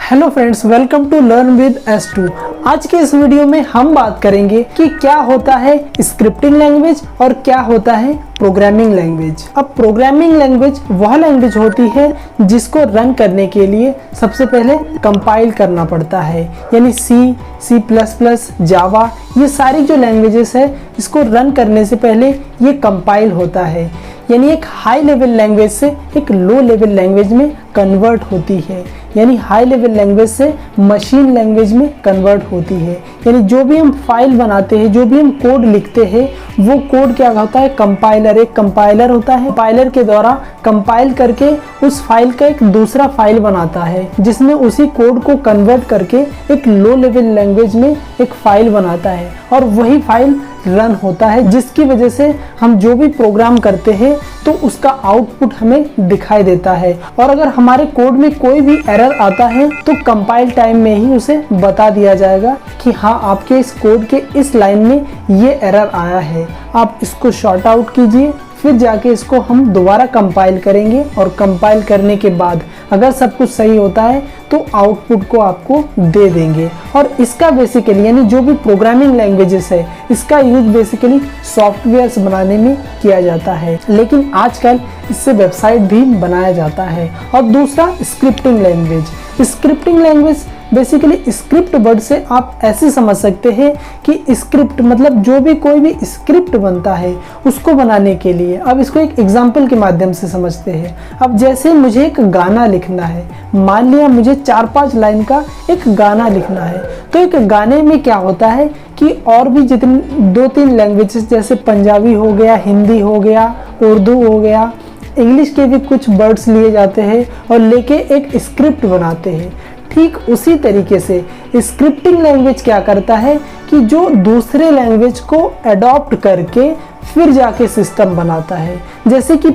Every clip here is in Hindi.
Hello friends, welcome to learn with S2। आज के इस वीडियो में हम बात करेंगे कि क्या होता है स्क्रिप्टिंग लैंग्वेज और क्या होता है प्रोग्रामिंग लैंग्वेज। अब प्रोग्रामिंग लैंग्वेज वह लैंग्वेज होती है जिसको रन करने के लिए सबसे पहले कंपाइल करना पड़ता है, यानी C++, जावा, ये सारी जो लैंग्वेजेस है इसको रन करने से पहले ये कंपाइल होता है, यानी एक हाई लेवल लैंग्वेज से एक लो लेवल लैंग्वेज में कन्वर्ट होती है, यानी हाई लेवल लैंग्वेज से मशीन लैंग्वेज में कन्वर्ट होती है। यानी जो भी हम फाइल बनाते हैं, जो भी हम कोड लिखते हैं, वो कोड क्या होता है, कंपाइलर, एक कंपाइलर होता है। कंपाइलर के द्वारा कंपाइल करके उस फाइल का एक दूसरा फाइल बनाता है, जिसमें उसी कोड को कन्वर्ट करके एक लो लेवल लैंग्वेज में एक फाइल बनाता है, और वही फाइल रन होता है, जिसकी वजह से हम जो भी प्रोग्राम करते हैं तो उसका आउटपुट हमें दिखाई देता है। और अगर हमारे कोड में कोई भी एरर आता है तो कंपाइल टाइम में ही उसे बता दिया जाएगा कि हाँ, आपके इस कोड के इस लाइन में ये एरर आया है, आप इसको शॉर्ट आउट कीजिए, फिर जाके इसको हम दोबारा कंपाइल करेंगे। और कंपाइल करने के बाद अगर सब कुछ सही होता है तो आउटपुट को आपको दे देंगे। और इसका बेसिकली, यानी जो भी प्रोग्रामिंग लैंग्वेजेस है, इसका यूज बेसिकली सॉफ्टवेयर्स बनाने में किया जाता है, लेकिन आजकल इससे वेबसाइट भी बनाया जाता है। और दूसरा scripting language. Scripting language basically script word से आप ऐसे समझ सकते हैं कि स्क्रिप्ट मतलब जो भी कोई भी स्क्रिप्ट बनता है उसको बनाने के लिए। अब इसको एक एग्जांपल के माध्यम से समझते हैं। अब जैसे मुझे एक गाना लिखना है, मान लिया मुझे 4-5 लाइन का एक गाना लिखना है, तो एक गाने में क्या होता है कि और भी जितनी 2-3 लैंग्वेजेस जैसे पंजाबी हो गया, हिंदी हो गया, उर्दू हो गया, इंग्लिश के भी कुछ वर्ड्स लिए जाते हैं और लेके एक स्क्रिप्ट बनाते हैं। ठीक उसी तरीके से स्क्रिप्टिंग लैंग्वेज क्या करता है कि जो दूसरे लैंग्वेज को अडॉप्ट करके फिर जाके सिस्टम बनाता है। जैसे कि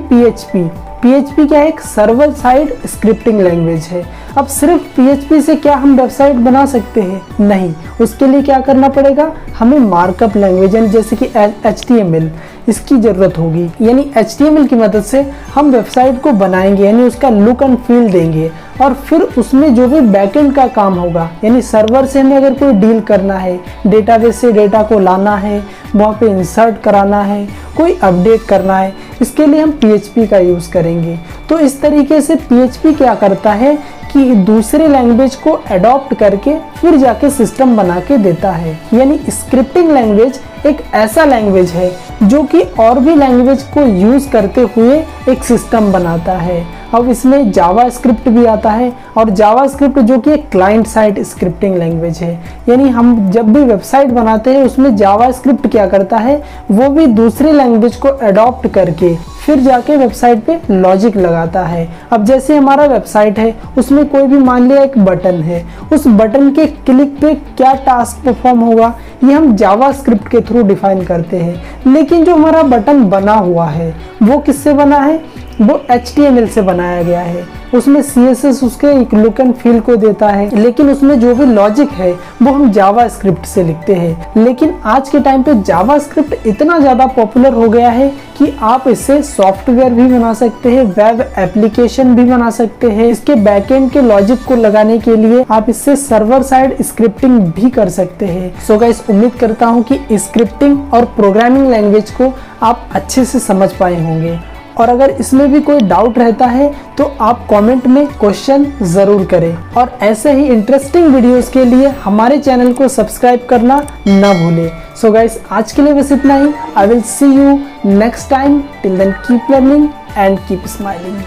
PHP क्या है, एक सर्वर साइड स्क्रिप्टिंग लैंग्वेज है। अब सिर्फ PHP से क्या हम वेबसाइट बना सकते हैं? नहीं, उसके लिए क्या करना पड़ेगा, हमें मार्कअप लैंग्वेज यानी जैसे कि HTML, इसकी ज़रूरत होगी। यानी HTML की मदद से हम वेबसाइट को बनाएंगे, यानी उसका लुक एंड फील देंगे, और फिर उसमें जो भी बैकएंड का काम होगा, यानी सर्वर से हमें अगर कोई डील करना है, डेटाबेस से डेटा को लाना है, वहाँ पे इंसर्ट कराना है, कोई अपडेट करना है, इसके लिए हम PHP का यूज़ करेंगे। तो इस तरीके से PHP क्या करता है कि दूसरे लैंग्वेज को अडॉप्ट करके फिर जाके सिस्टम बना के देता है। यानी स्क्रिप्टिंग लैंग्वेज एक ऐसा लैंग्वेज है जो कि और भी लैंग्वेज को यूज़ करते हुए एक सिस्टम बनाता है। अब इसमें जावा स्क्रिप्ट भी आता है, और जावा स्क्रिप्ट जो कि एक क्लाइंट साइड स्क्रिप्टिंग लैंग्वेज है। यानी हम जब भी वेबसाइट बनाते हैं उसमें जावा स्क्रिप्ट क्या करता है, वो भी दूसरे लैंग्वेज को अडॉप्ट करके फिर जाके वेबसाइट पे लॉजिक लगाता है। अब जैसे हमारा वेबसाइट है, उसमें कोई भी मान लिया एक बटन है, उस बटन के क्लिक पे क्या टास्क परफॉर्म होगा, ये हम जावा स्क्रिप्ट के थ्रू डिफाइन करते हैं। लेकिन जो हमारा बटन बना हुआ है वो किससे बना है, वो HTML से बनाया गया है। उसमें CSS उसके एक लुक एंड फील को देता है, लेकिन उसमें जो भी लॉजिक है वो हम जावा स्क्रिप्ट से लिखते हैं। लेकिन आज के टाइम पे जावा स्क्रिप्ट इतना ज़्यादा पॉपुलर हो गया है कि आप इससे सॉफ्टवेयर भी बना सकते हैं, वेब एप्लीकेशन भी बना सकते हैं। इसके बैकएंड के लॉजिक को लगाने के लिए आप इससे सर्वर साइड स्क्रिप्टिंग भी कर सकते हैं। सो गाइस, उम्मीद करता हूँ कि स्क्रिप्टिंग और प्रोग्रामिंग लैंग्वेज को आप अच्छे से समझ पाए होंगे। और अगर इसमें भी कोई डाउट रहता है तो आप कमेंट में क्वेश्चन ज़रूर करें, और ऐसे ही इंटरेस्टिंग वीडियोस के लिए हमारे चैनल को सब्सक्राइब करना ना भूलें। सो गाइस, आज के लिए बस इतना ही। I will see you next time. Till then keep learning and keep smiling.